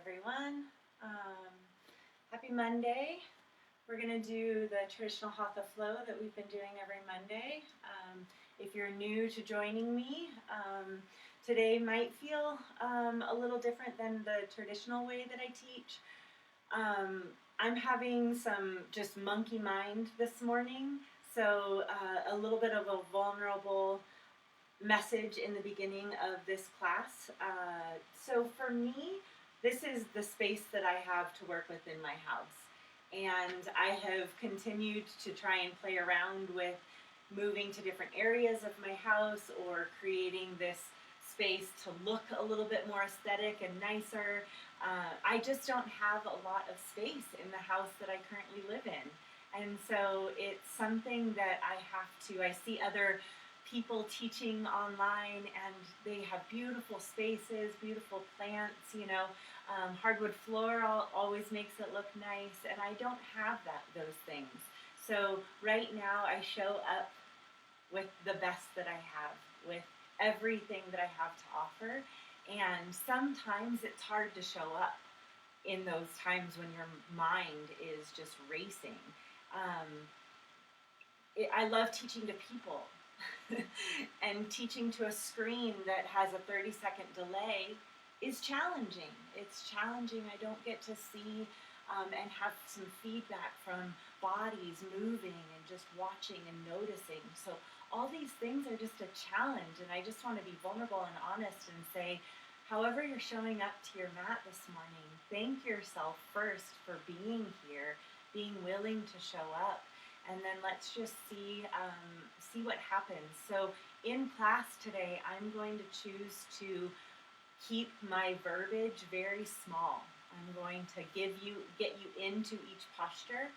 everyone. Happy Monday. We're going to do the traditional Hatha flow that we've been doing every Monday. If you're new to joining me, today might feel a little different than the traditional way that I teach. I'm having some just monkey mind this morning, so a little bit of a vulnerable message in the beginning of this class. So for me, this is the space that I have to work with in my house. And I have continued to try and play around with moving to different areas of my house or creating this space to look a little bit more aesthetic and nicer. I just don't have a lot of space in the house that I currently live in. And so it's something that I see other people teaching online, and they have beautiful spaces, beautiful plants, hardwood floor always makes it look nice, and I don't have those things. So right now I show up with the best that I have, with everything that I have to offer, and sometimes it's hard to show up in those times when your mind is just racing. I love teaching to people. And teaching to a screen that has a 30-second delay is challenging. It's challenging. I don't get to see and have some feedback from bodies moving and just watching and noticing. So all these things are just a challenge, and I just want to be vulnerable and honest and say, however you're showing up to your mat this morning, thank yourself first for being here, being willing to show up. And then let's just see what happens. So in class today, I'm going to choose to keep my verbiage very small. I'm going to get you into each posture,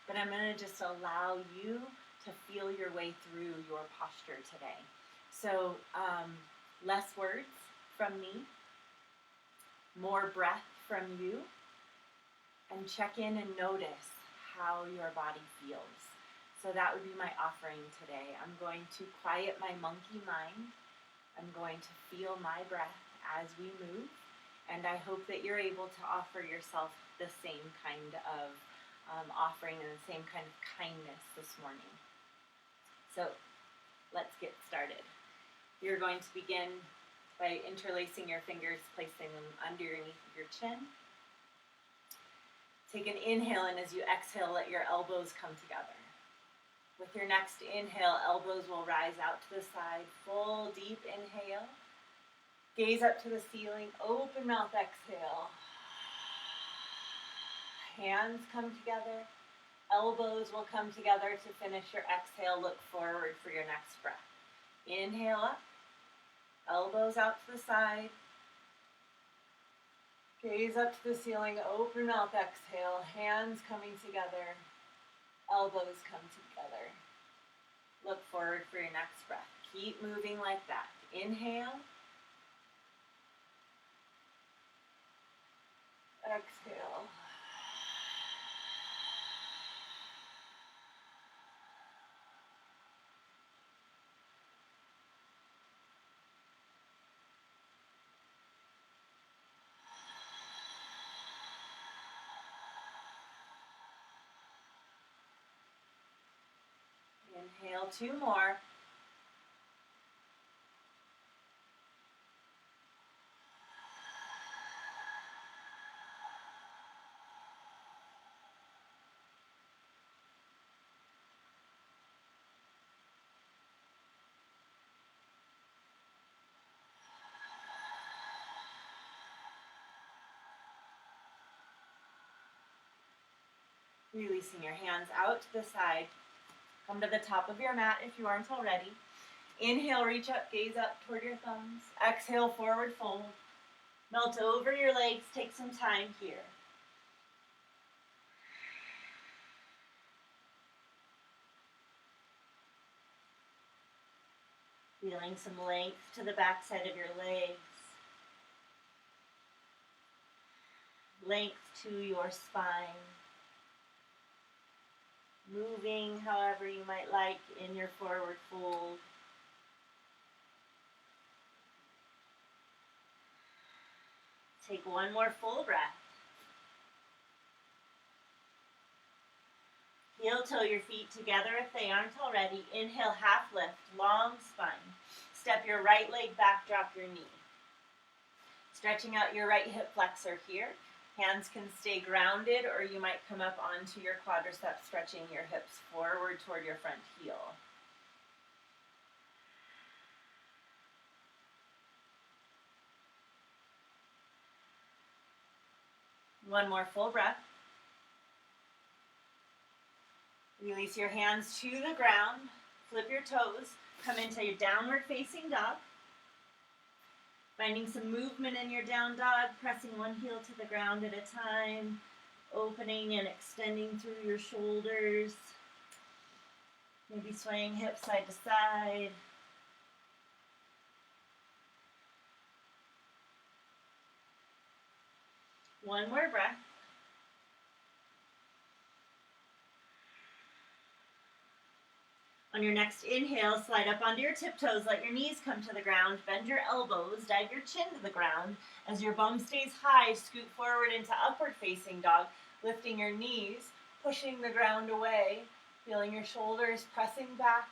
but I'm going to just allow you to feel your way through your posture today. So less words from me, more breath from you, and check in and notice how your body feels. So that would be my offering today. I'm going to quiet my monkey mind. I'm going to feel my breath as we move. And I hope that you're able to offer yourself the same kind of offering and the same kind of kindness this morning. So let's get started. You're going to begin by interlacing your fingers, placing them underneath your chin. Take an inhale, and as you exhale, let your elbows come together. With your next inhale, elbows will rise out to the side. Full deep inhale. Gaze up to the ceiling. Open mouth exhale. Hands come together. Elbows will come together to finish your exhale. Look forward for your next breath. Inhale up. Elbows out to the side. Gaze up to the ceiling. Open mouth exhale. Hands coming together. Elbows come together. Look forward for your next breath. Keep moving like that. Inhale. Exhale. Inhale, two more. Releasing your hands out to the side. Come to the top of your mat if you aren't already. Inhale, reach up, gaze up toward your thumbs. Exhale, forward fold. Melt over your legs, take some time here. Feeling some length to the backside of your legs. Length to your spine. Moving however you might like in your forward fold. Take one more full breath. Heel toe your feet together if they aren't already. Inhale, half lift, long spine. Step your right leg back, drop your knee. Stretching out your right hip flexor here. Hands can stay grounded, or you might come up onto your quadriceps, stretching your hips forward toward your front heel. One more full breath. Release your hands to the ground. Flip your toes. Come into your downward facing dog. Finding some movement in your down dog, pressing one heel to the ground at a time, opening and extending through your shoulders. Maybe swaying hips side to side. One more breath. On your next inhale, slide up onto your tiptoes, let your knees come to the ground, bend your elbows, dive your chin to the ground. As your bum stays high, scoot forward into upward facing dog, lifting your knees, pushing the ground away, feeling your shoulders pressing back.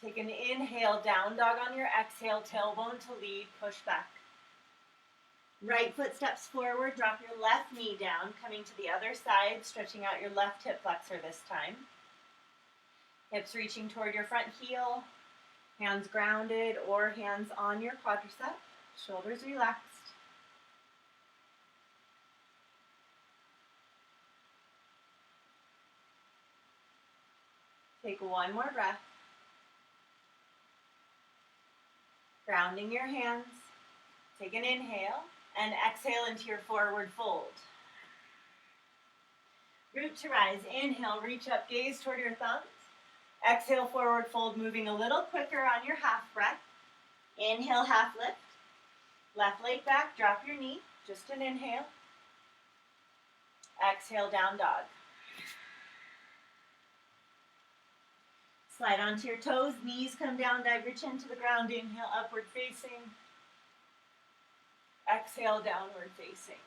Take an inhale, down dog on your exhale, tailbone to lead, push back. Right foot steps forward, drop your left knee down, coming to the other side, stretching out your left hip flexor this time. Hips reaching toward your front heel, hands grounded or hands on your quadricep, shoulders relaxed. Take one more breath. Grounding your hands. Take an inhale and exhale into your forward fold. Root to rise. Inhale, reach up, gaze toward your thumbs. Exhale, forward fold, moving a little quicker on your half breath. Inhale, half lift. Left leg back, drop your knee. Just an inhale. Exhale, down dog. Slide onto your toes, knees come down, dive your chin to the ground. Inhale, upward facing. Exhale, downward facing.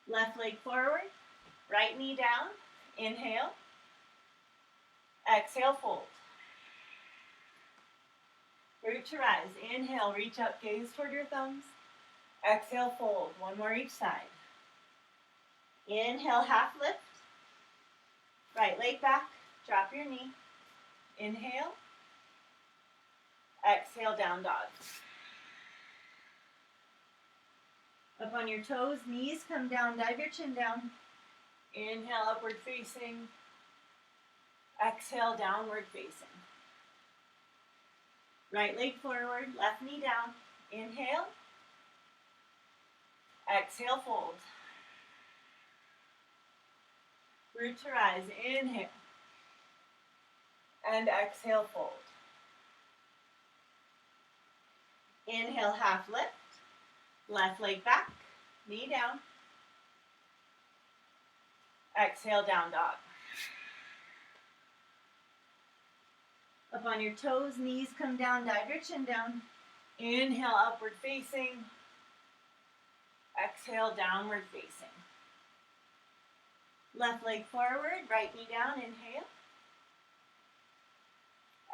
Left leg forward, right knee down. Inhale. Exhale, fold. Root to rise. Inhale, reach up, gaze toward your thumbs. Exhale, fold. One more each side. Inhale, half lift. Right leg back, drop your knee. Inhale. Exhale, down dog. Up on your toes, knees come down, dive your chin down. Inhale, upward facing. Exhale, downward facing. Right leg forward, left knee down. Inhale. Exhale, fold. Root to rise. Inhale. And exhale, fold. Inhale, half lift. Left leg back, knee down. Exhale, down dog. Up on your toes, knees come down, dive your chin down. Inhale, upward facing. Exhale, downward facing. Left leg forward, right knee down, inhale.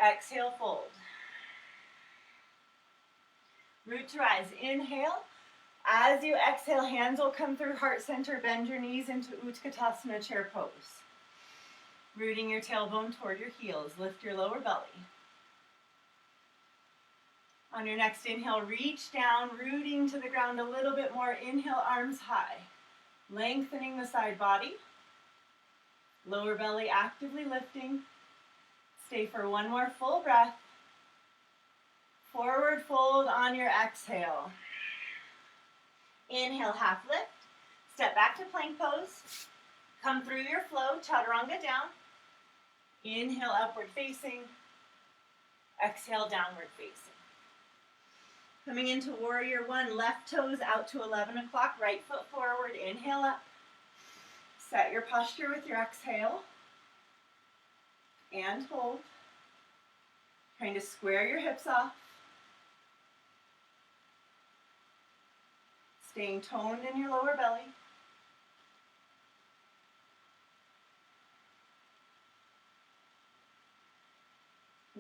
Exhale, fold. Root to rise, inhale. As you exhale, hands will come through heart center, bend your knees into Utkatasana chair pose. Rooting your tailbone toward your heels, lift your lower belly. On your next inhale, reach down, rooting to the ground a little bit more. Inhale, arms high. Lengthening the side body. Lower belly actively lifting. Stay for one more full breath. Forward fold on your exhale. Inhale, half lift. Step back to plank pose. Come through your flow, chaturanga down. Inhale, upward facing. Exhale, downward facing. Coming into warrior one, left toes out to 11 o'clock, right foot forward, inhale up. Set your posture with your exhale. And hold. Trying to square your hips off. Staying toned in your lower belly.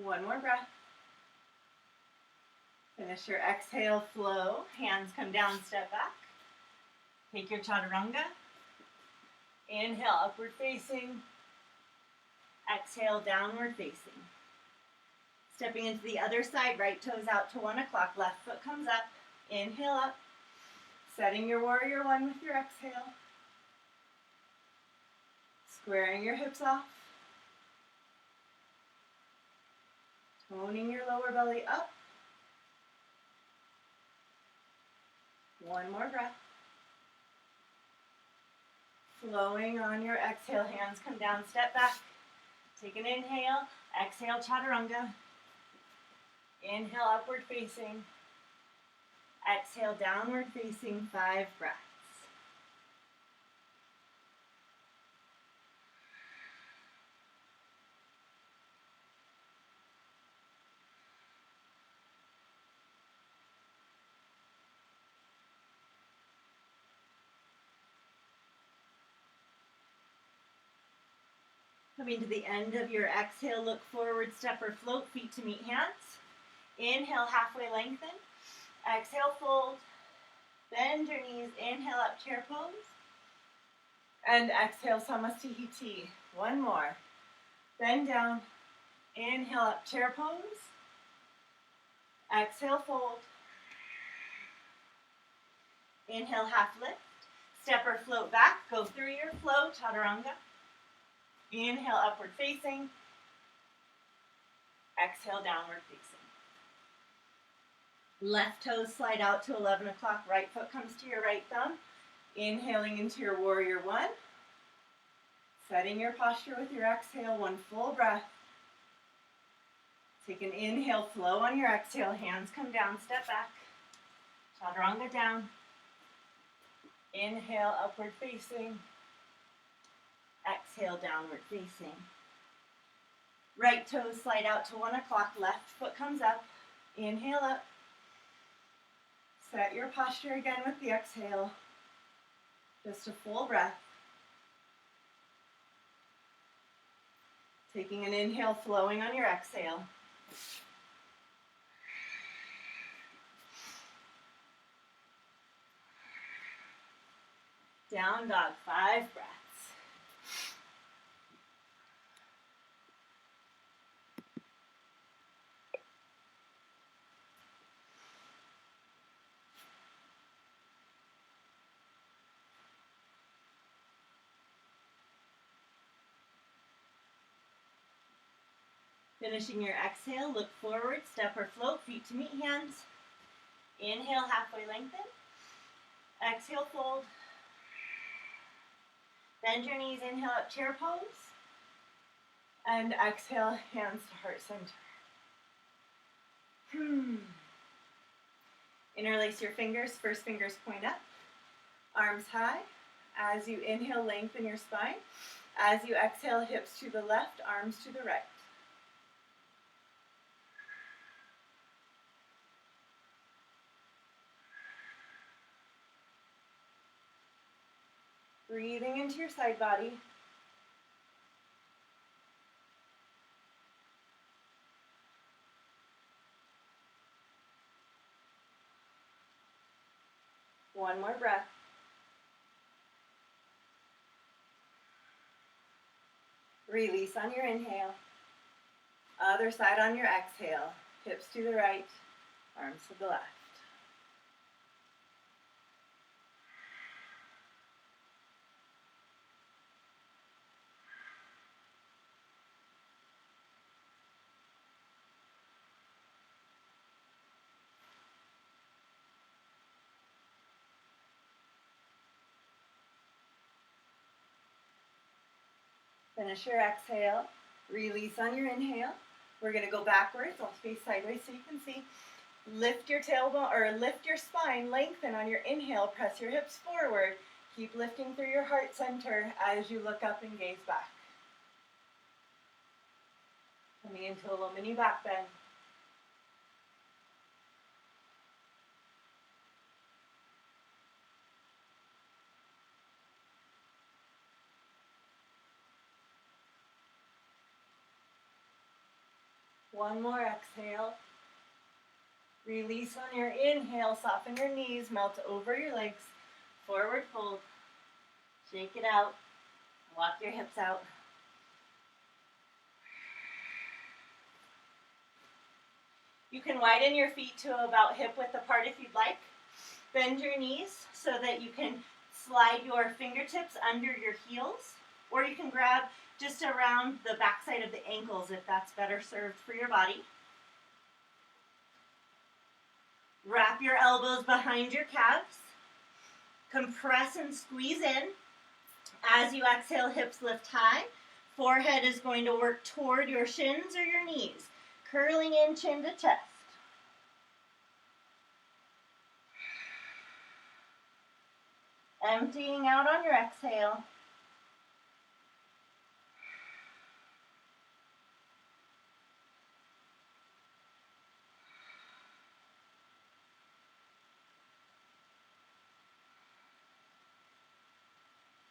One more breath. Finish your exhale, flow. Hands come down, step back. Take your chaturanga. Inhale, upward facing. Exhale, downward facing. Stepping into the other side, right toes out to 1 o'clock, left foot comes up. Inhale up. Setting your warrior one with your exhale. Squaring your hips off. Toning your lower belly up. One more breath. Flowing on your exhale, hands come down, step back. Take an inhale, exhale, chaturanga. Inhale, upward facing. Exhale, downward facing, 5 breaths. Coming to the end of your exhale, look forward, step or float, feet to meet hands. Inhale, halfway lengthen. Exhale, fold. Bend your knees. Inhale, up, chair pose. And exhale, samastihiti. One more. Bend down. Inhale, up, chair pose. Exhale, fold. Inhale, half lift. Step or float back. Go through your flow, chaturanga. Inhale, upward facing. Exhale, downward facing. Left toes slide out to 11 o'clock. Right foot comes to your right thumb. Inhaling into your warrior one. Setting your posture with your exhale, one full breath. Take an inhale, flow on your exhale. Hands come down, step back. Chaturanga down. Inhale, upward facing. Exhale, downward facing. Right toes slide out to 1 o'clock. Left foot comes up. Inhale up. Set your posture again with the exhale. Just a full breath. Taking an inhale, flowing on your exhale. Down dog, 5 breaths. Finishing your exhale, look forward, step or float, feet to meet hands. Inhale, halfway lengthen. Exhale, fold. Bend your knees, inhale up, chair pose. And exhale, hands to heart center. Interlace your fingers, first fingers point up. Arms high. As you inhale, lengthen your spine. As you exhale, hips to the left, arms to the right. Breathing into your side body. One more breath. Release on your inhale. Other side on your exhale. Hips to the right, arms to the left. Finish your exhale. Release on your inhale. We're going to go backwards. I'll face sideways so you can see. Lift your tailbone or lift your spine. Lengthen on your inhale. Press your hips forward. Keep lifting through your heart center as you look up and gaze back. Coming into a little mini back bend. One more exhale. Release on your inhale, soften your knees, melt over your legs. Forward fold. Shake it out. Walk your hips out. You can widen your feet to about hip width apart if you'd like. Bend your knees so that you can slide your fingertips under your heels, or you can grab just around the backside of the ankles if that's better served for your body. Wrap your elbows behind your calves. Compress and squeeze in. As you exhale, hips lift high. Forehead is going to work toward your shins or your knees, curling in chin to chest. Emptying out on your exhale.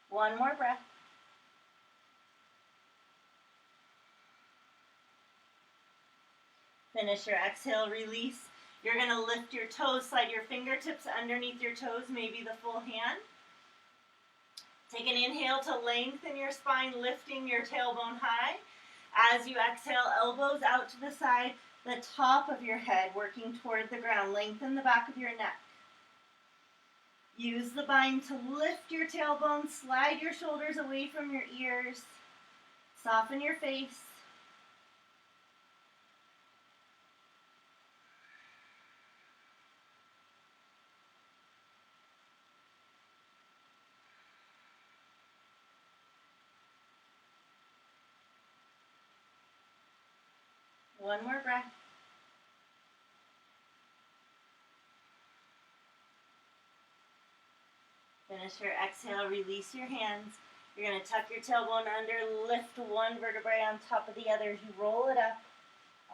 One more breath. Finish your exhale, release. You're going to lift your toes, slide your fingertips underneath your toes, maybe the full hand. Take an inhale to lengthen your spine, lifting your tailbone high. As you exhale, elbows out to the side, the top of your head working toward the ground. Lengthen the back of your neck. Use the bind to lift your tailbone, slide your shoulders away from your ears. Soften your face. One more breath. Finish your exhale, release your hands. You're going to tuck your tailbone under, lift one vertebrae on top of the other as you roll it up.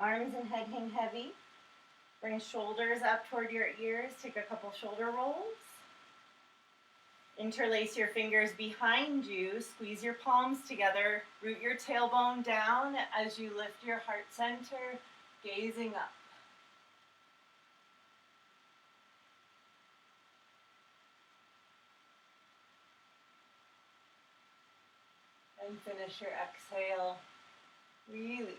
Arms and head hang heavy. Bring shoulders up toward your ears. Take a couple shoulder rolls. Interlace your fingers behind you. Squeeze your palms together. Root your tailbone down as you lift your heart center, gazing up. And finish your exhale. Release.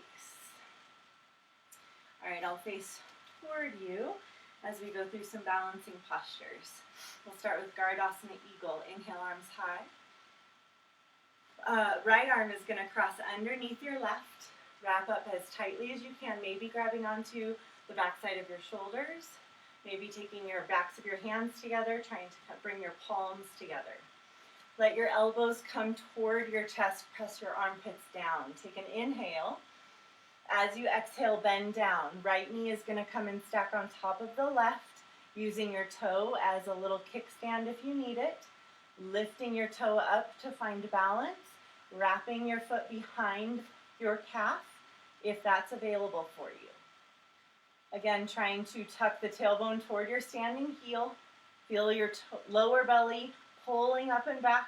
All right, I'll face toward you as we go through some balancing postures. We'll start with Gardasana Eagle. Inhale, arms high. Right arm is going to cross underneath your left. Wrap up as tightly as you can, maybe grabbing onto the backside of your shoulders. Maybe taking your backs of your hands together, trying to bring your palms together. Let your elbows come toward your chest. Press your armpits down. Take an inhale. As you exhale, bend down. Right knee is going to come and stack on top of the left, using your toe as a little kickstand if you need it. Lifting your toe up to find balance. Wrapping your foot behind your calf if that's available for you. Again, trying to tuck the tailbone toward your standing heel. Feel your lower belly pulling up and back.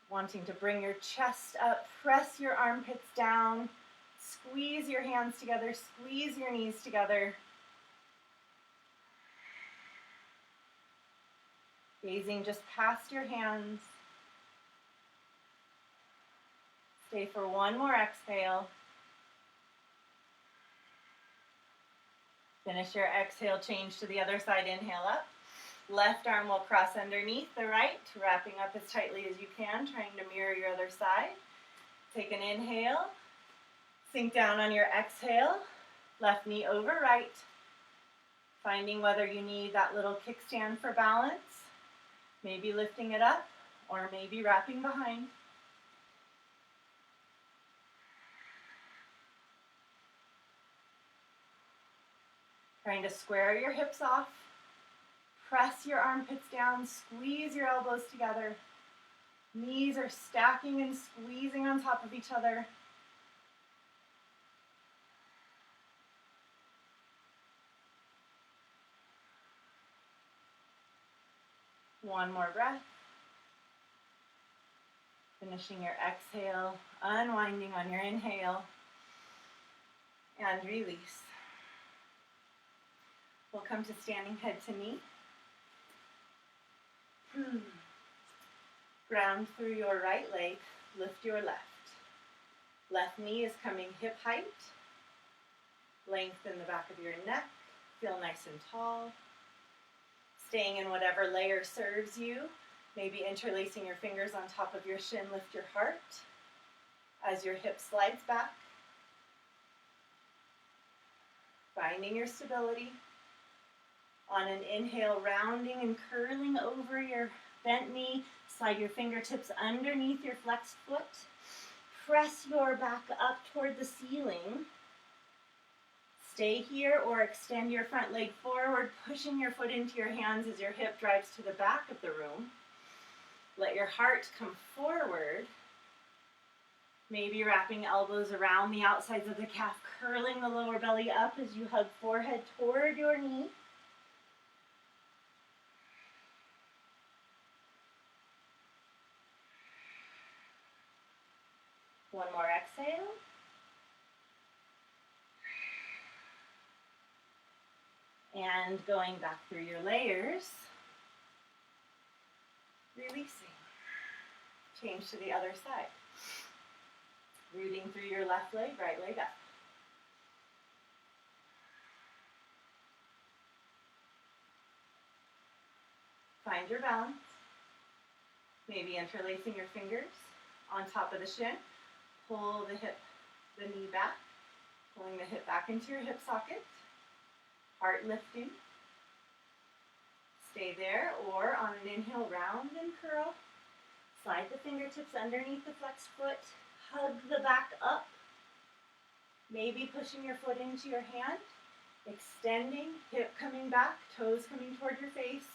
Wanting to bring your chest up, press your armpits down, squeeze your hands together, squeeze your knees together. Gazing just past your hands. Stay for one more exhale. Finish your exhale, change to the other side, inhale up. Left arm will cross underneath the right, wrapping up as tightly as you can, trying to mirror your other side. Take an inhale, sink down on your exhale, left knee over right, finding whether you need that little kickstand for balance, maybe lifting it up, or maybe wrapping behind. Trying to square your hips off. Press your armpits down, squeeze your elbows together. Knees are stacking and squeezing on top of each other. One more breath. Finishing your exhale, unwinding on your inhale. and release. We'll come to standing head to knee. Ground through your right leg, lift your left. Left knee is coming hip height. Lengthen the back of your neck, feel nice and tall. Staying in whatever layer serves you. Maybe interlacing your fingers on top of your shin, lift your heart as your hip slides back. Finding your stability. On an inhale, rounding and curling over your bent knee. Slide your fingertips underneath your flexed foot. Press your back up toward the ceiling. Stay here or extend your front leg forward, pushing your foot into your hands as your hip drives to the back of the room. Let your heart come forward. Maybe wrapping elbows around the outsides of the calf, curling the lower belly up as you hug forehead toward your knee. One more exhale. And going back through your layers. Releasing. Change to the other side. Rooting through your left leg, right leg up. Find your balance. Maybe interlacing your fingers on top of the shin. Pull the knee back. Pulling the hip back into your hip socket. Heart lifting. Stay there, or on an inhale, round and curl. Slide the fingertips underneath the flexed foot. Hug the back up. Maybe pushing your foot into your hand. Extending, hip coming back, toes coming toward your face.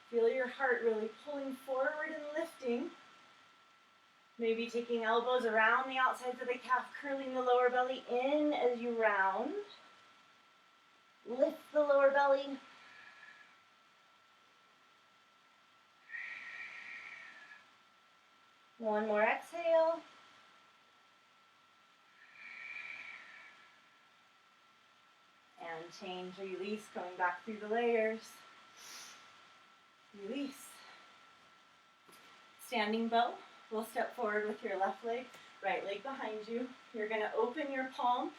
Feel your heart really pulling forward and lifting. Maybe taking elbows around the outsides of the calf, curling the lower belly in as you round. Lift the lower belly. One more exhale. And change, release, going back through the layers. Release. Standing bow. We'll step forward with your left leg, right leg behind you. You're going to open your palm,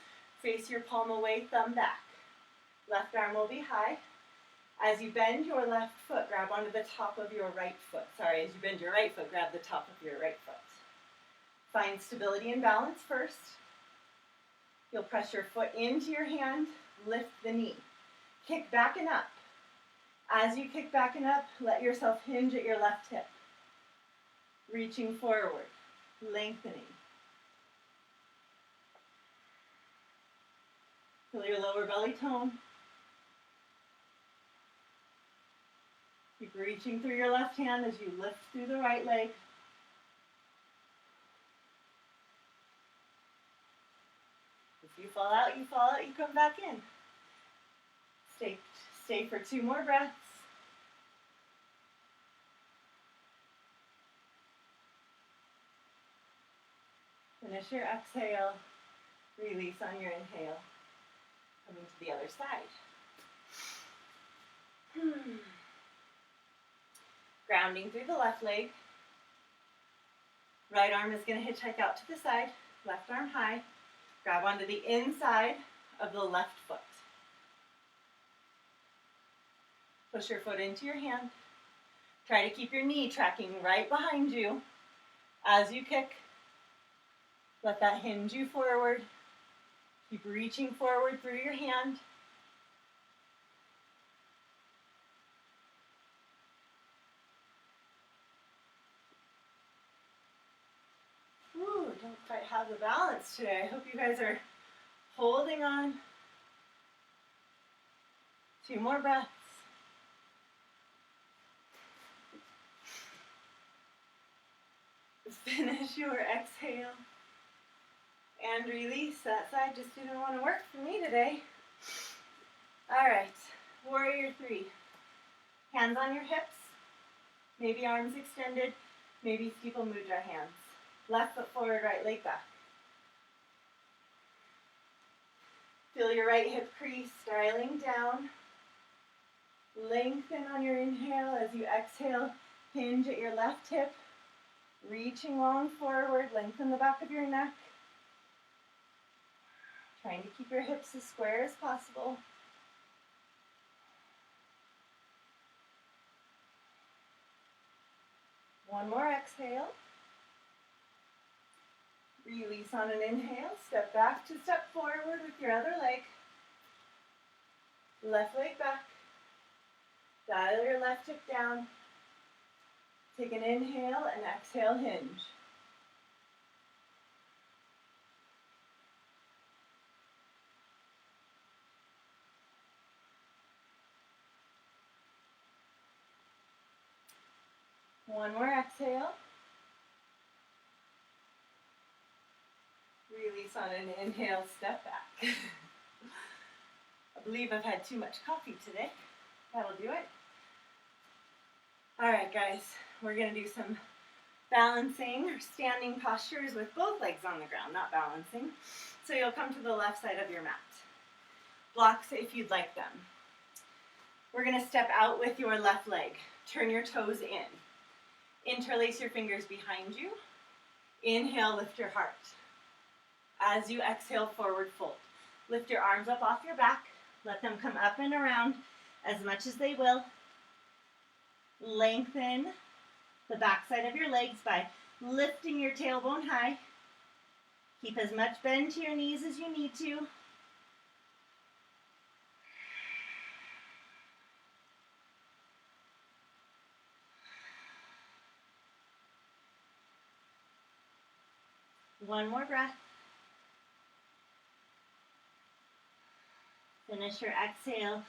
face your palm away, thumb back. Left arm will be high. As you bend your left foot, grab onto the top of your right foot. Sorry, as you bend your right foot, grab the top of your right foot. Find stability and balance first. You'll press your foot into your hand, lift the knee. Kick back and up. As you kick back and up, let yourself hinge at your left hip. Reaching forward, lengthening. Feel your lower belly tone. Keep reaching through your left hand as you lift through the right leg. If you fall out, you fall out, you come back in. Stay for 2 more breaths. Finish your exhale. Release on your inhale. Coming to the other side. Grounding through the left leg. Right arm is going to hitchhike out to the side. Left arm high. Grab onto the inside of the left foot. Push your foot into your hand. Try to keep your knee tracking right behind you. As you kick, let that hinge you forward. Keep reaching forward through your hand. Ooh, don't quite have the balance today. I hope you guys are holding on. 2 more breaths. Finish your exhale. And release. That side just didn't want to work for me today. All right, warrior 3. Hands on your hips. Maybe arms extended. Maybe steeple mudra hands. Left foot forward, right leg back. Feel your right hip crease dialing down. Lengthen on your inhale as you exhale. Hinge at your left hip. Reaching long forward. Lengthen the back of your neck. Trying to keep your hips as square as possible. One more exhale. Release on an inhale. Step back to step forward with your other leg. Left leg back. Dial your left hip down. Take an inhale and exhale, hinge. One more exhale. Release on an inhale, step back. I believe I've had too much coffee today. That'll do it. All right, guys, we're going to do some balancing or standing postures with both legs on the ground, not balancing. So you'll come to the left side of your mat. Blocks if you'd like them. We're going to step out with your left leg. Turn your toes in. Interlace your fingers behind you. Inhale, lift your heart. As you exhale, forward fold. Lift your arms up off your back. Let them come up and around as much as they will. Lengthen the backside of your legs by lifting your tailbone high. Keep as much bend to your knees as you need to. One more breath. Finish your exhale.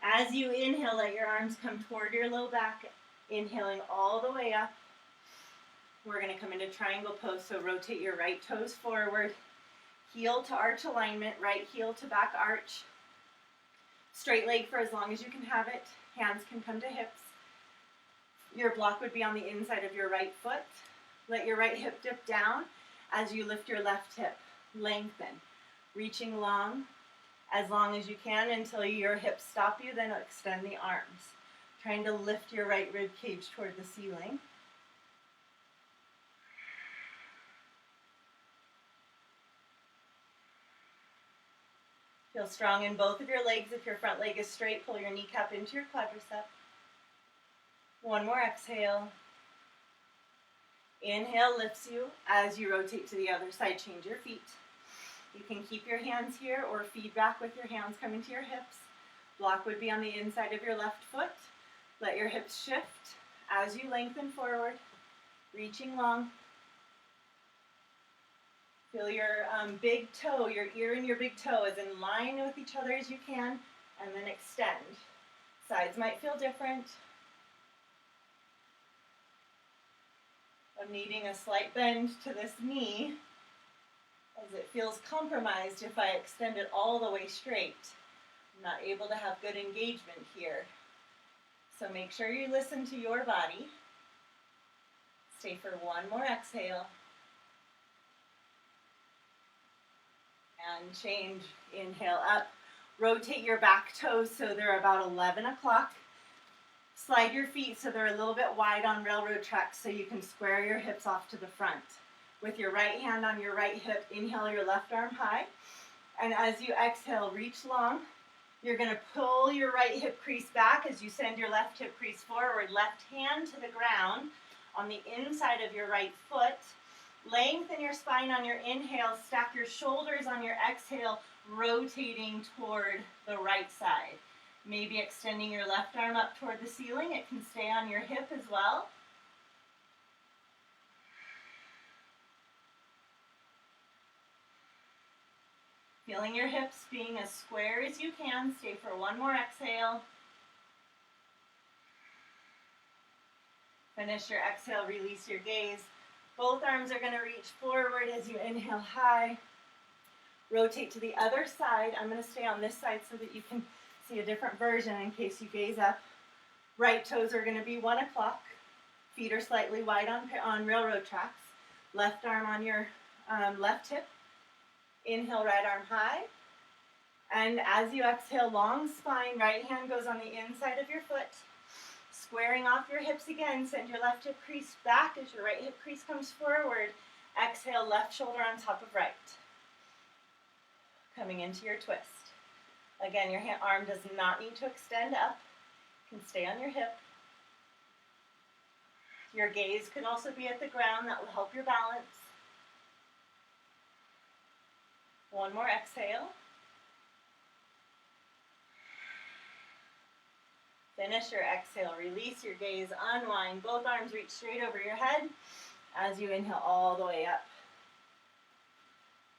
As you inhale, let your arms come toward your low back, inhaling all the way up. We're going to come into triangle pose, so rotate your right toes forward, heel to arch alignment, right heel to back arch. Straight leg for as long as you can have it. Hands can come to hips. Your block would be on the inside of your right foot. Let your right hip dip down as you lift your left hip. Lengthen, reaching long as you can until your hips stop you, then extend the arms. Trying to lift your right rib cage toward the ceiling. Feel strong in both of your legs. If your front leg is straight, pull your kneecap into your quadricep. One more exhale. Inhale lifts you. As you rotate to the other side, change your feet. You can keep your hands here or feedback with your hands coming to your hips. Block would be on the inside of your left foot. Let your hips shift as you lengthen forward, reaching long. Feel your big toe, your ear and your big toe as in line with each other as you can, and then extend. Sides might feel different. I'm needing a slight bend to this knee as it feels compromised if I extend it all the way straight. I'm not able to have good engagement here. So make sure you listen to your body. Stay for one more exhale. And change. Inhale up. Rotate your back toes so they're about 11 o'clock. Slide your feet so they're a little bit wide on railroad tracks so you can square your hips off to the front. With your right hand on your right hip, inhale your left arm high. And as you exhale, reach long. You're going to pull your right hip crease back as you send your left hip crease forward. Left hand to the ground on the inside of your right foot. Lengthen your spine on your inhale. Stack your shoulders on your exhale, rotating toward the right side. Maybe extending your left arm up toward the ceiling. It can stay on your hip as well. Feeling your hips being as square as you can. Stay for one more exhale. Finish your exhale, release your gaze. Both arms are going to reach forward as you inhale high. Rotate to the other side. I'm going to stay on this side so that you can see a different version in case you gaze up. Right toes are going to be 1 o'clock. Feet are slightly wide on railroad tracks. Left arm on your left hip. Inhale, right arm high. And as you exhale, long spine, right hand goes on the inside of your foot, squaring off your hips again. Send your left hip crease back as your right hip crease comes forward. Exhale, left shoulder on top of right. Coming into your twist. Again, your arm does not need to extend up. You can stay on your hip. Your gaze can also be at the ground. That will help your balance. One more exhale. Finish your exhale. Release your gaze. Unwind. Both arms reach straight over your head as you inhale all the way up.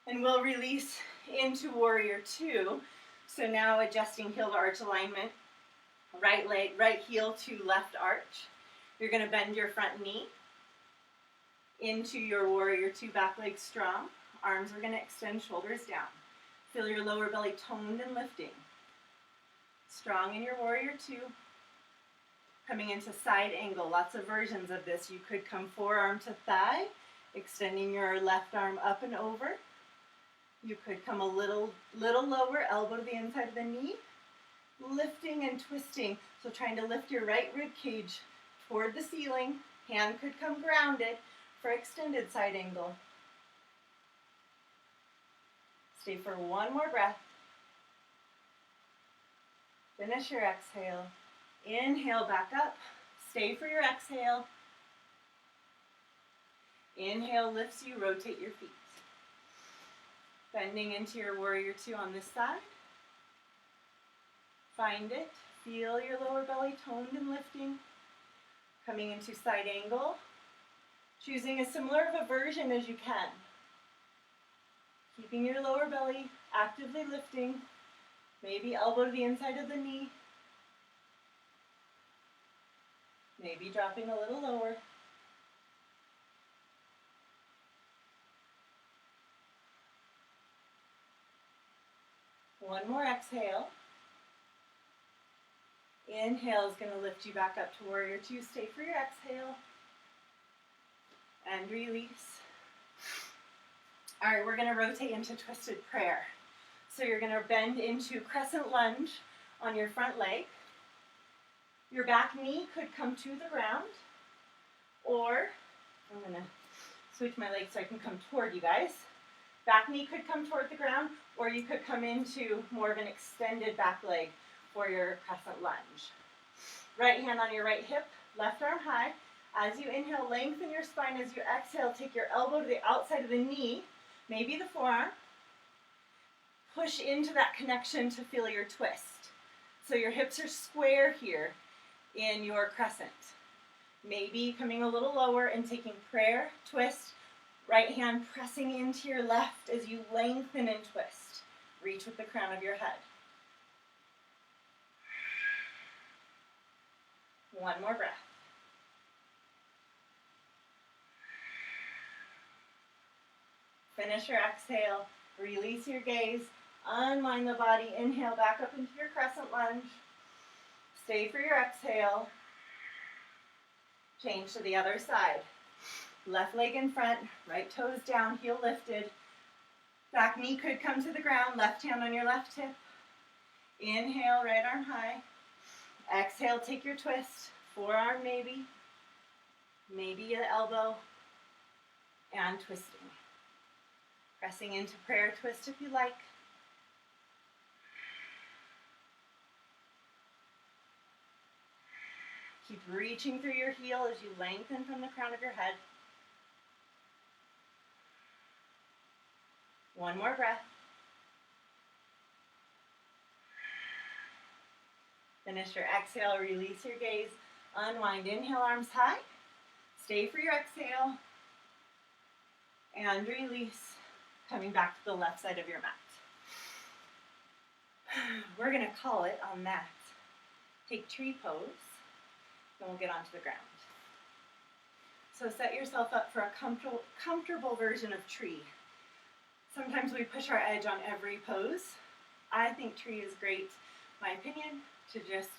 And we'll release into Warrior Two. So now adjusting heel to arch alignment. Right leg, right heel to left arch. You're going to bend your front knee into your Warrior Two, back leg strong. Arms are going to extend, shoulders down. Feel your lower belly toned and lifting. Strong in your Warrior Two. Coming into side angle, lots of versions of this. You could come forearm to thigh, extending your left arm up and over. You could come a little lower, elbow to the inside of the knee, lifting and twisting. So trying to lift your right rib cage toward the ceiling. Hand could come grounded for extended side angle. Stay for one more breath. Finish your exhale. Inhale back up. Stay for your exhale. Inhale lifts you, rotate your feet. Bending into your Warrior Two on this side. Find it. Feel your lower belly toned and lifting. Coming into side angle. Choosing as similar of a version as you can. Keeping your lower belly actively lifting. Maybe elbow to the inside of the knee. Maybe dropping a little lower. One more exhale. Inhale is going to lift you back up to Warrior Two. Stay for your exhale. And release. All right, we're going to rotate into twisted prayer. So you're going to bend into crescent lunge on your front leg. Your back knee could come to the ground, or I'm going to switch my legs so I can come toward you guys. Back knee could come toward the ground, or you could come into more of an extended back leg for your crescent lunge. Right hand on your right hip, left arm high. As you inhale, lengthen your spine. As you exhale, take your elbow to the outside of the knee, maybe the forearm. Push into that connection to feel your twist. So your hips are square here in your crescent. Maybe coming a little lower and taking prayer, twist, right hand pressing into your left as you lengthen and twist. Reach with the crown of your head. One more breath. Finish your exhale. Release your gaze. Unwind the body. Inhale back up into your crescent lunge. Stay for your exhale. Change to the other side. Left leg in front, right toes down, heel lifted. Back knee could come to the ground, left hand on your left hip. Inhale, right arm high. Exhale, take your twist. Forearm maybe. Maybe an elbow. And twisting. Pressing into prayer twist if you like. Keep reaching through your heel as you lengthen from the crown of your head. One more breath. Finish your exhale, release your gaze. Unwind, inhale, arms high. Stay for your exhale. And release, coming back to the left side of your mat. We're going to call it on that. Take tree pose. Then we'll get onto the ground. So set yourself up for a comfortable version of tree. Sometimes we push our edge on every pose. I think tree is great, my opinion, to just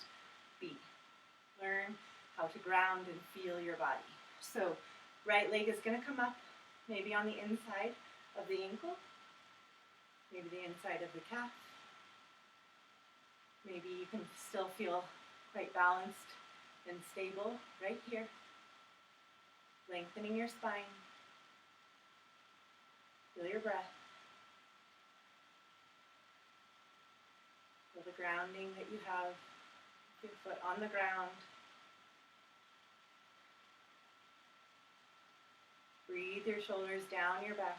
be. Learn how to ground and feel your body. So right leg is going to come up, maybe on the inside of the ankle, maybe the inside of the calf. Maybe you can still feel quite balanced and stable right here. Lengthening your spine. Feel your breath. Feel the grounding that you have. Your foot on the ground. Breathe your shoulders down your back.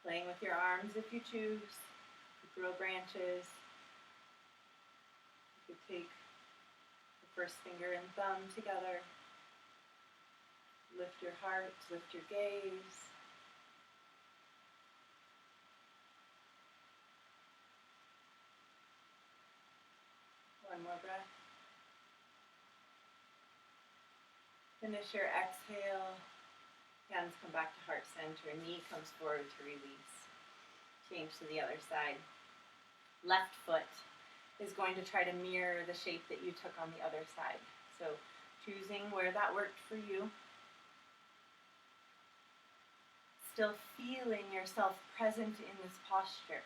Playing with your arms if you choose. You could grow branches. You could take the first finger and thumb together. Lift your heart, lift your gaze. One more breath. Finish your exhale. Hands come back to heart center. Knee comes forward to release. Change to the other side. Left foot is going to try to mirror the shape that you took on the other side. So choosing where that worked for you. Still feeling yourself present in this posture.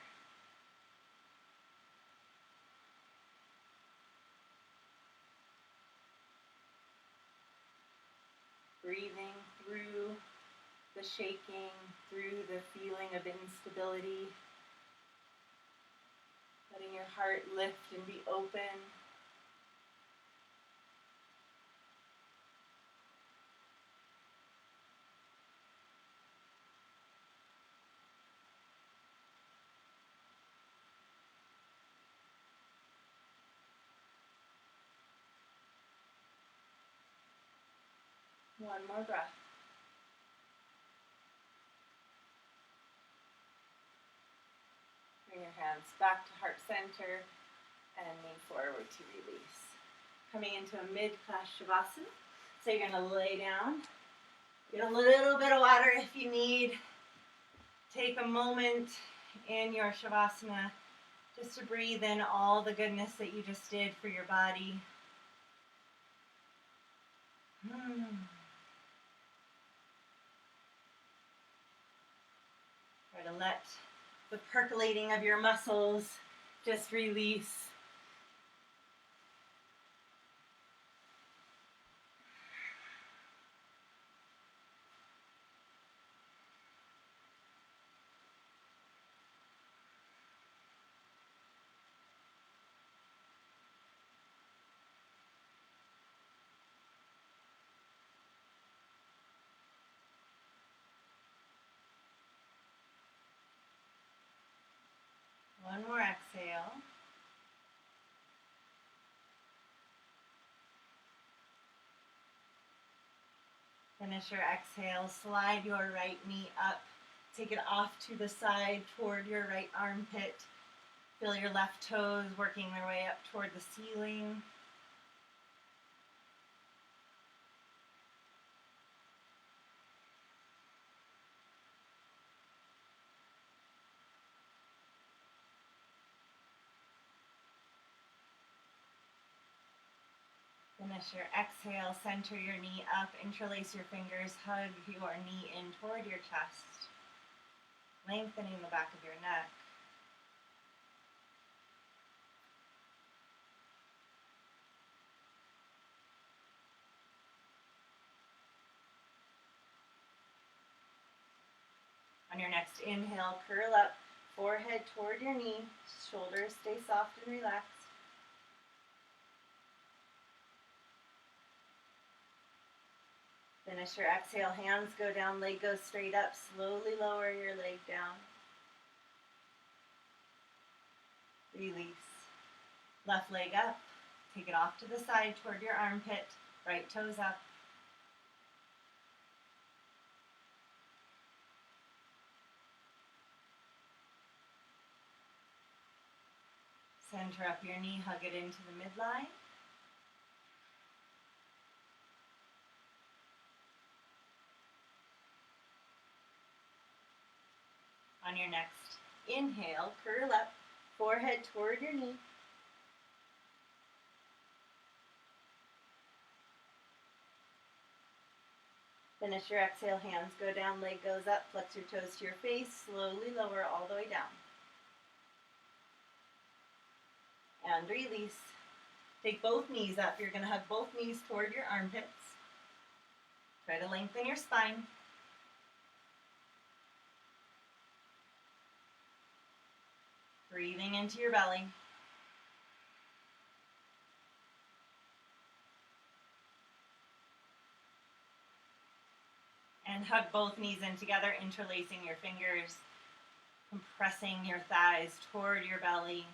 Breathing through the shaking, through the feeling of instability. Letting your heart lift and be open. One more breath. Bring your hands back to heart center and lean forward to release. Coming into a mid-class Shavasana. So you're going to lay down. Get a little bit of water if you need. Take a moment in your Shavasana just to breathe in all the goodness that you just did for your body. Try to let the percolating of your muscles just release. One more exhale. Finish your exhale. Slide your right knee up. Take it off to the side toward your right armpit. Feel your left toes working their way up toward the ceiling. Finish your exhale, center your knee up, interlace your fingers, hug your knee in toward your chest, lengthening the back of your neck. On your next inhale, curl up, forehead toward your knee, shoulders stay soft and relaxed. Finish your exhale, hands go down, leg goes straight up, slowly lower your leg down. Release. Left leg up, take it off to the side toward your armpit, right toes up. Center up your knee, hug it into the midline. On your next inhale, curl up, forehead toward your knee. Finish your exhale, hands go down, leg goes up, flex your toes to your face, slowly lower all the way down. And release. Take both knees up. You're going to hug both knees toward your armpits. Try to lengthen your spine. Breathing into your belly. And hug both knees in together, interlacing your fingers, compressing your thighs toward your belly.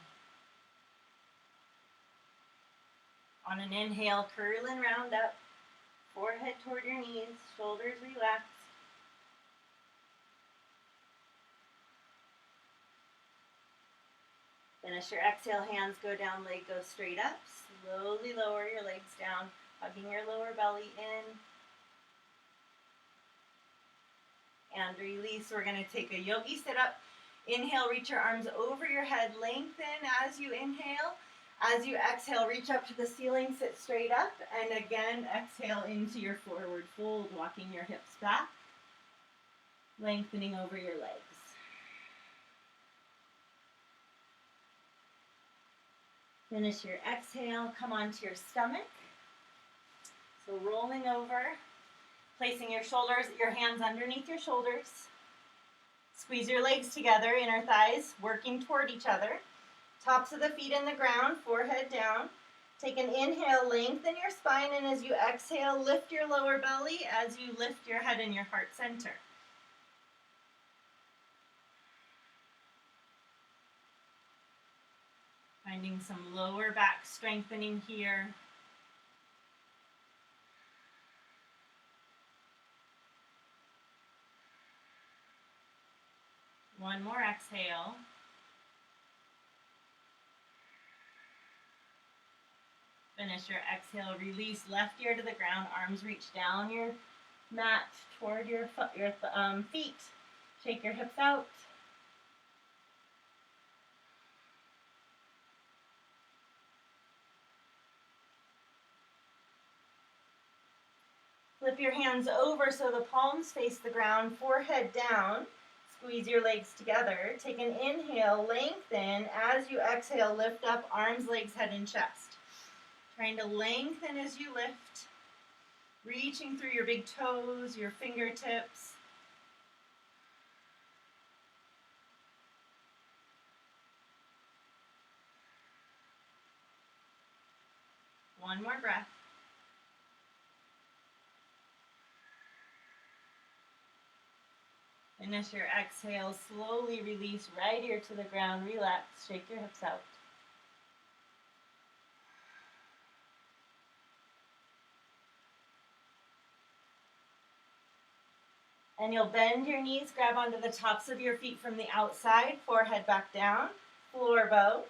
On an inhale, curl and round up, forehead toward your knees, shoulders relax. Finish your exhale, hands go down, leg goes straight up. Slowly lower your legs down, hugging your lower belly in. And release. We're going to take a yogi sit up. Inhale, reach your arms over your head, lengthen as you inhale. As you exhale, reach up to the ceiling, sit straight up, and again, exhale into your forward fold, walking your hips back, lengthening over your legs. Finish your exhale, come onto your stomach. So rolling over, placing your hands underneath your shoulders. Squeeze your legs together, inner thighs working toward each other. Tops of the feet in the ground, forehead down. Take an inhale, lengthen your spine, and as you exhale, lift your lower belly as you lift your head and your heart center. Finding some lower back strengthening here. One more exhale. Finish your exhale, release left ear to the ground, arms reach down your mat toward your feet. Shake your hips out. Flip your hands over so the palms face the ground, forehead down. Squeeze your legs together. Take an inhale, lengthen. As you exhale, lift up, arms, legs, head, and chest. Trying to lengthen as you lift, reaching through your big toes, your fingertips. One more breath. Finish your exhale, slowly release right ear to the ground, relax, shake your hips out. And you'll bend your knees, grab onto the tops of your feet from the outside, forehead back down, floor bow.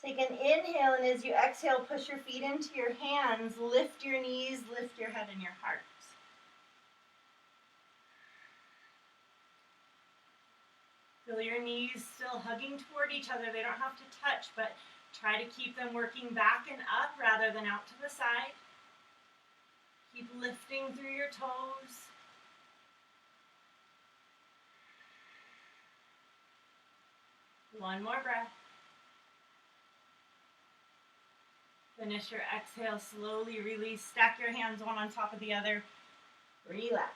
Take an inhale, and as you exhale, push your feet into your hands, lift your knees, lift your head and your heart. Feel your knees still hugging toward each other. They don't have to touch, but try to keep them working back and up rather than out to the side. Keep lifting through your toes. One more breath. Finish your exhale, slowly release. Stack your hands one on top of the other. Relax.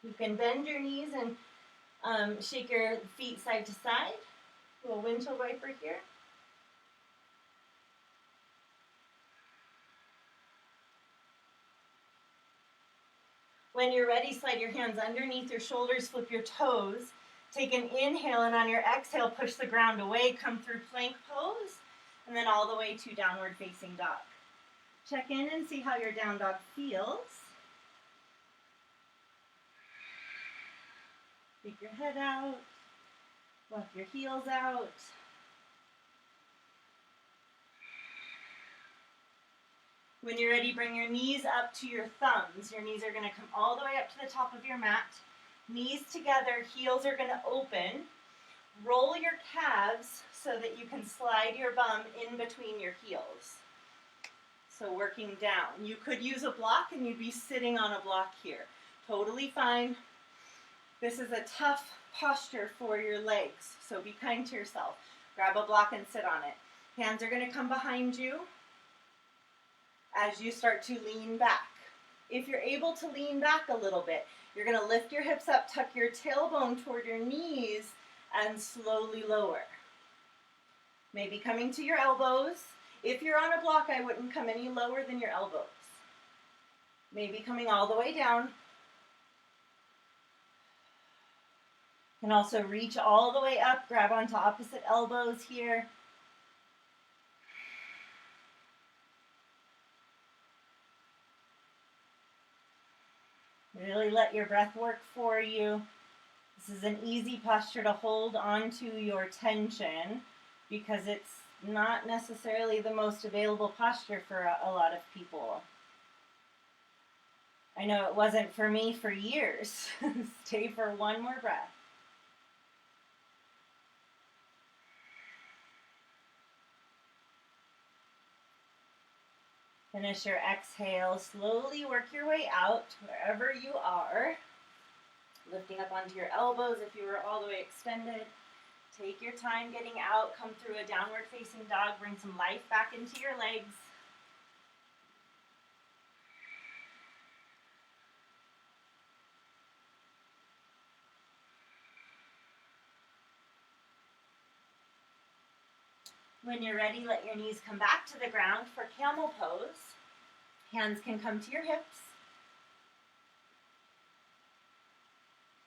You can bend your knees and shake your feet side to side. A little windshield wiper here. When you're ready, slide your hands underneath your shoulders, flip your toes. Take an inhale, and on your exhale, push the ground away. Come through plank pose, and then all the way to downward facing dog. Check in and see how your down dog feels. Take your head out, walk your heels out. When you're ready, bring your knees up to your thumbs. Your knees are going to come all the way up to the top of your mat. Knees together, heels are going to open. Roll your calves so that you can slide your bum in between your heels. So working down. You could use a block and you'd be sitting on a block here. Totally fine. This is a tough posture for your legs, so be kind to yourself. Grab a block and sit on it. Hands are going to come behind you as you start to lean back. If you're able to lean back a little bit, you're going to lift your hips up, tuck your tailbone toward your knees, and slowly lower. Maybe coming to your elbows. If you're on a block, I wouldn't come any lower than your elbows. Maybe coming all the way down. You can also reach all the way up, grab onto opposite elbows here. Really let your breath work for you. This is an easy posture to hold onto your tension because it's not necessarily the most available posture for a lot of people. I know it wasn't for me for years. Stay for one more breath. Finish your exhale. Slowly work your way out wherever you are. Lifting up onto your elbows if you were all the way extended. Take your time getting out. Come through a downward facing dog. Bring some life back into your legs. When you're ready, let your knees come back to the ground for Camel Pose. Hands can come to your hips.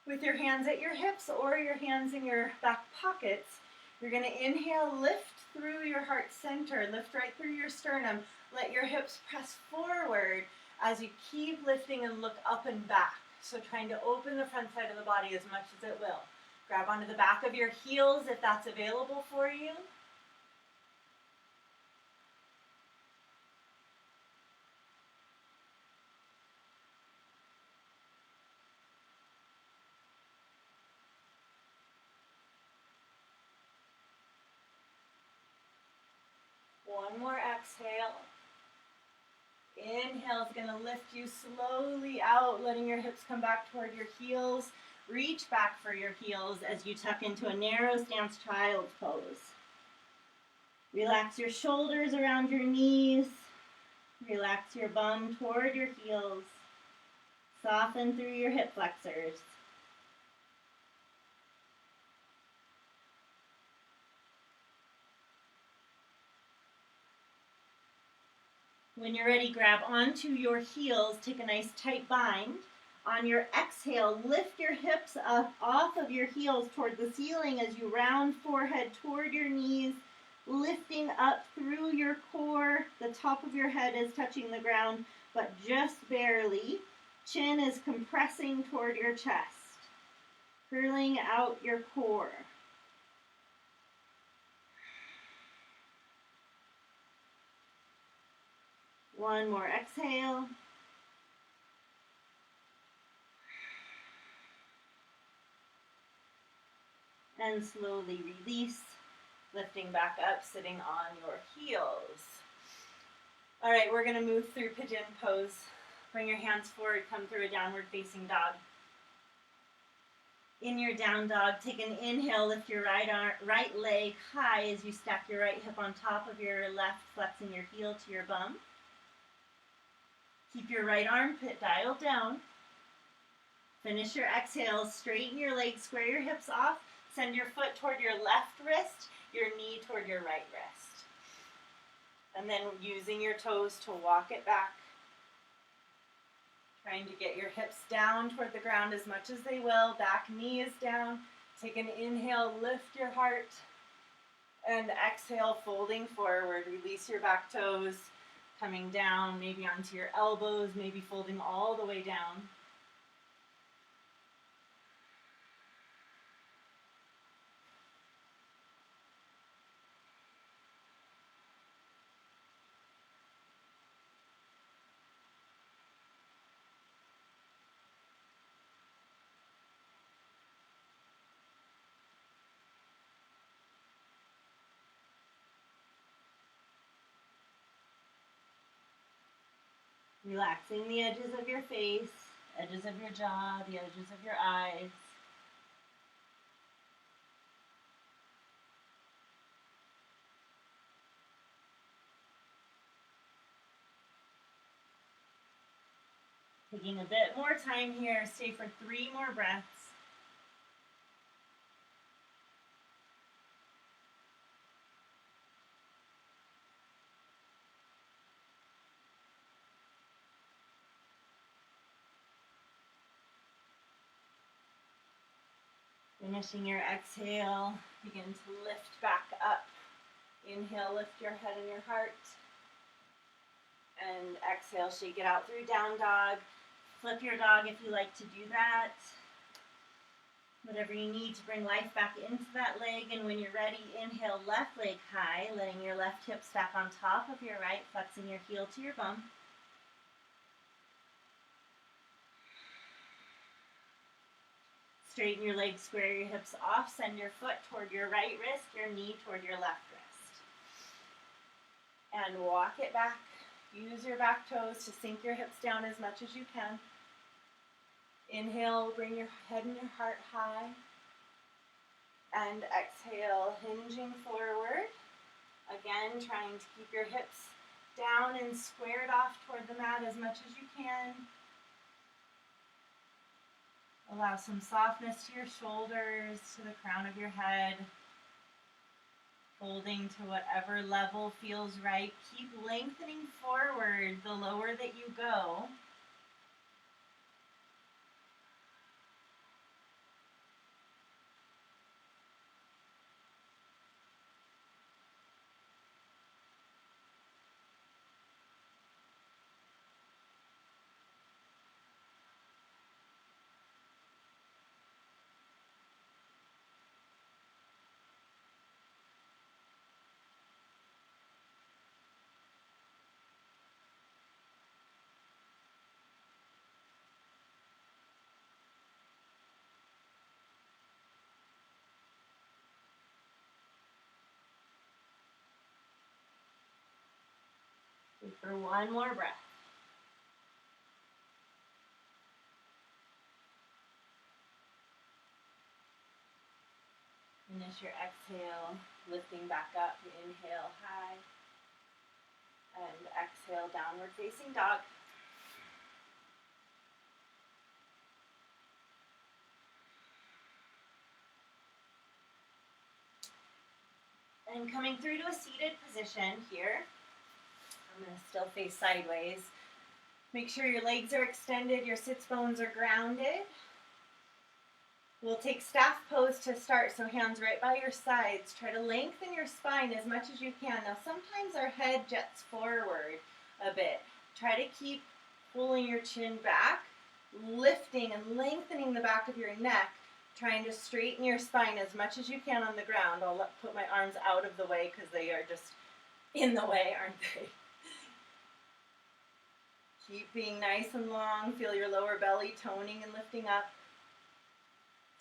With your hands at your hips or your hands in your back pockets, you're going to inhale, lift through your heart center, lift right through your sternum. Let your hips press forward as you keep lifting and look up and back. So trying to open the front side of the body as much as it will. Grab onto the back of your heels if that's available for you. One more exhale. Inhale is going to lift you slowly out, letting your hips come back toward your heels. Reach back for your heels as you tuck into a narrow stance child's pose. Relax your shoulders around your knees. Relax your bum toward your heels. Soften through your hip flexors. When you're ready, grab onto your heels. Take a nice tight bind. On your exhale, lift your hips up off of your heels toward the ceiling as you round forehead toward your knees, lifting up through your core. The top of your head is touching the ground, but just barely. Chin is compressing toward your chest, curling out your core. One more exhale. And slowly release, lifting back up, sitting on your heels. All right, we're going to move through Pigeon Pose. Bring your hands forward, come through a downward facing dog. In your down dog, take an inhale, lift your right leg high as you stack your right hip on top of your left, flexing your heel to your bum. Keep your right armpit dialed down. Finish your exhale, straighten your legs, square your hips off, send your foot toward your left wrist, your knee toward your right wrist. And then using your toes to walk it back. Trying to get your hips down toward the ground as much as they will. Back knee is down. Take an inhale, lift your heart. And exhale, folding forward. Release your back toes. Coming down, maybe onto your elbows, maybe folding all the way down. Relaxing the edges of your face, edges of your jaw, the edges of your eyes. Taking a bit more time here, stay for 3 more breaths. Finishing your exhale, begin to lift back up. Inhale, lift your head and your heart. And exhale, shake it out through down dog. Flip your dog if you like to do that. Whatever you need to bring life back into that leg. And when you're ready, inhale, left leg high, letting your left hip stack on top of your right, flexing your heel to your bum. Straighten your legs, square your hips off, send your foot toward your right wrist, your knee toward your left wrist. And walk it back. Use your back toes to sink your hips down as much as you can. Inhale, bring your head and your heart high. And exhale, hinging forward. Again, trying to keep your hips down and squared off toward the mat as much as you can. Allow some softness to your shoulders, to the crown of your head. Folding to whatever level feels right. Keep lengthening forward the lower that you go. For one more breath. Finish your exhale, lifting back up. Inhale high. And exhale, downward facing dog. And coming through to a seated position here. I'm going to still face sideways. Make sure your legs are extended, your sits bones are grounded. We'll take staff pose to start, so hands right by your sides. Try to lengthen your spine as much as you can. Now sometimes our head jets forward a bit. Try to keep pulling your chin back, lifting and lengthening the back of your neck, trying to straighten your spine as much as you can on the ground. I'll put my arms out of the way because they are just in the way, aren't they? Keep being nice and long. Feel your lower belly toning and lifting up.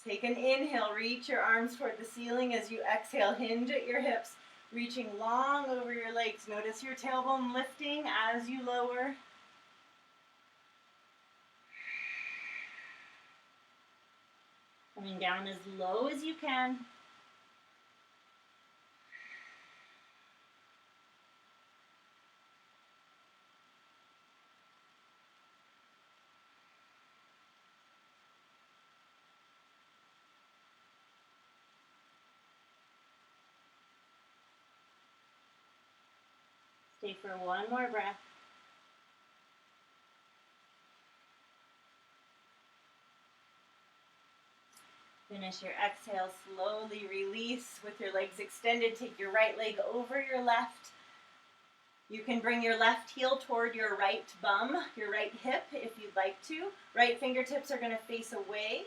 Take an inhale. Reach your arms toward the ceiling. As you exhale, hinge at your hips, reaching long over your legs. Notice your tailbone lifting as you lower. Coming down as low as you can. Stay for one more breath. Finish your exhale, slowly release with your legs extended. Take your right leg over your left. You can bring your left heel toward your right bum, your right hip if you'd like to. Right fingertips are going to face away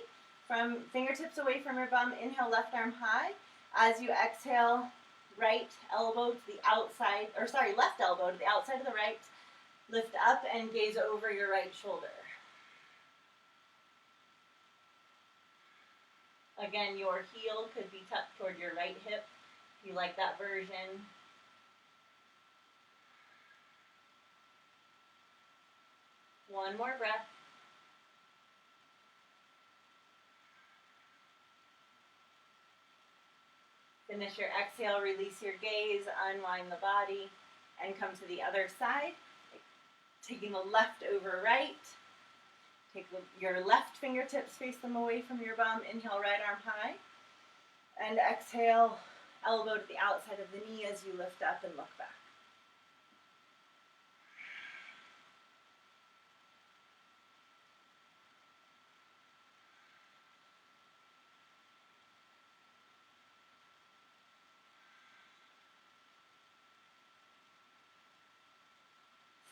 from your bum. Inhale, left arm high. As you exhale, left elbow to the outside of the right. Lift up and gaze over your right shoulder. Again, your heel could be tucked toward your right hip if you like that version. One more breath. Finish your exhale, release your gaze, unwind the body, and come to the other side. Taking the left over right. Take your left fingertips, face them away from your bum. Inhale, right arm high. And exhale, elbow to the outside of the knee as you lift up and look back.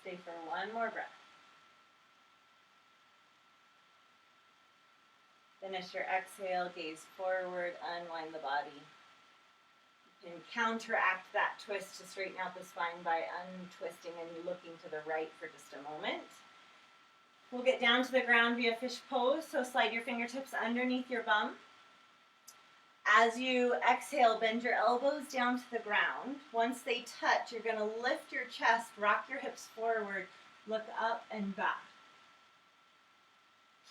Stay for one more breath. Finish your exhale, gaze forward, unwind the body. You can counteract that twist to straighten out the spine by untwisting and looking to the right for just a moment. We'll get down to the ground via fish pose, so slide your fingertips underneath your bum. As you exhale, bend your elbows down to the ground. Once they touch, you're going to lift your chest, rock your hips forward, look up and back.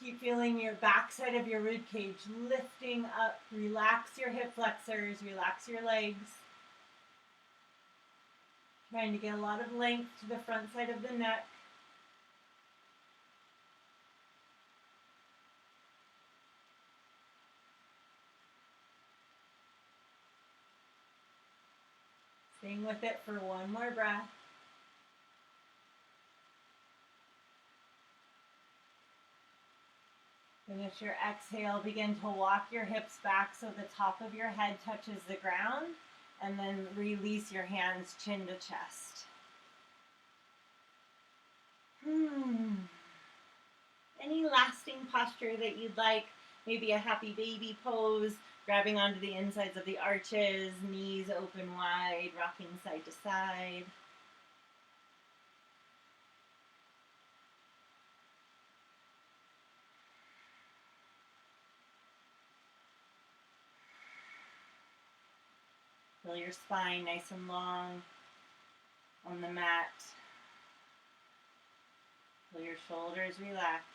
Keep feeling your backside of your rib cage lifting up. Relax your hip flexors, relax your legs. Trying to get a lot of length to the front side of the neck. Staying with it for one more breath. Finish your exhale. Begin to walk your hips back so the top of your head touches the ground. And then release your hands chin to chest. Any lasting posture that you'd like? Maybe a happy baby pose, grabbing onto the insides of the arches, knees open wide, rocking side to side. Feel your spine nice and long on the mat. Feel your shoulders relaxed.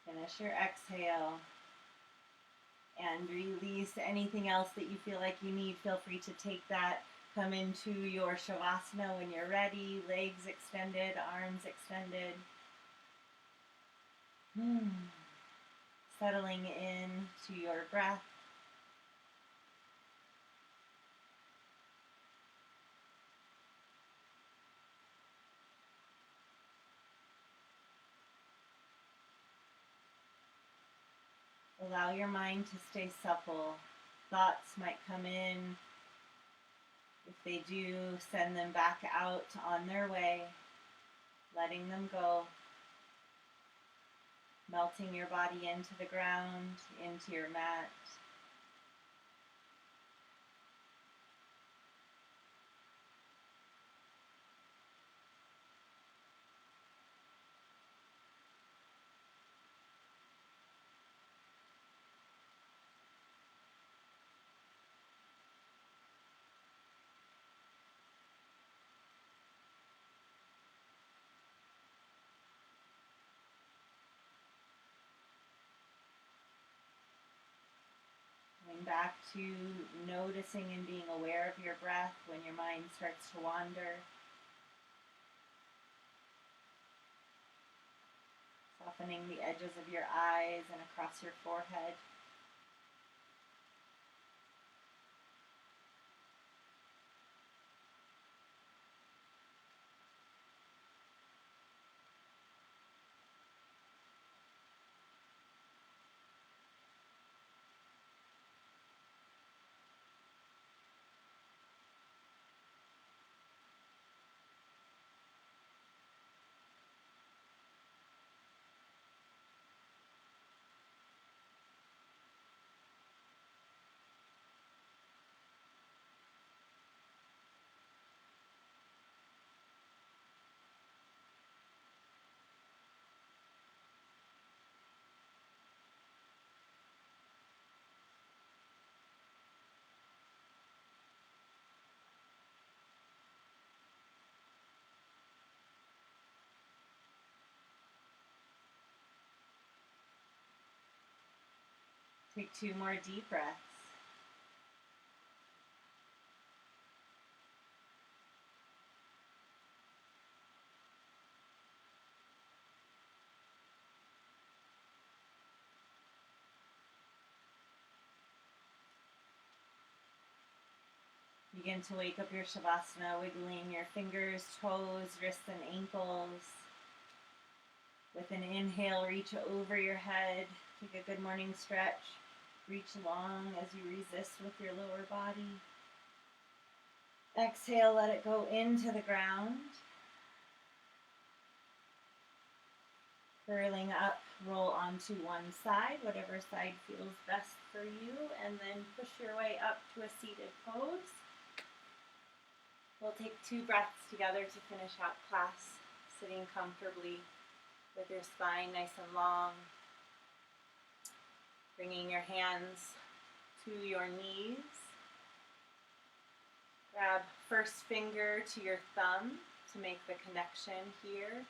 Finish your exhale and release anything else that you feel like you need. Feel free to take that. Come into your Shavasana when you're ready. Legs extended, arms extended. Settling in to your breath. Allow your mind to stay supple. Thoughts might come in. If they do, send them back out on their way, letting them go. Melting your body into the ground, into your mat. Going back to noticing and being aware of your breath when your mind starts to wander. Softening the edges of your eyes and across your forehead. Take 2 more deep breaths. Begin to wake up your Shavasana, wiggling your fingers, toes, wrists, and ankles. With an inhale, reach over your head. Take a good morning stretch. Reach long as you resist with your lower body. Exhale, let it go into the ground. Curling up, roll onto one side, whatever side feels best for you, and then push your way up to a seated pose. We'll take 2 breaths together to finish out class, sitting comfortably with your spine nice and long. Bringing your hands to your knees. Grab first finger to your thumb to make the connection here.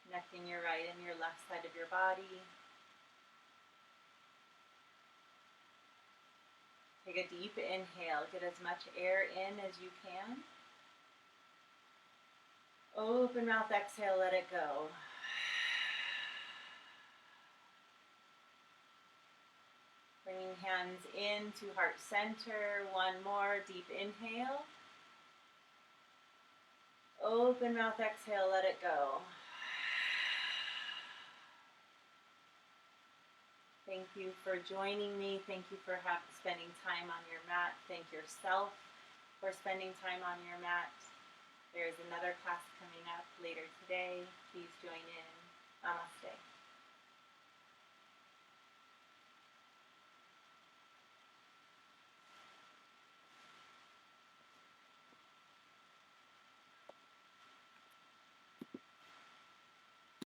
Connecting your right and your left side of your body. Take a deep inhale. Get as much air in as you can. Open mouth, exhale, let it go. Bringing hands into heart center. One more deep inhale. Open mouth, exhale, let it go. Thank you for joining me. Thank you for spending time on your mat. Thank yourself for spending time on your mat. There's another class coming up later today. Please join in. Namaste.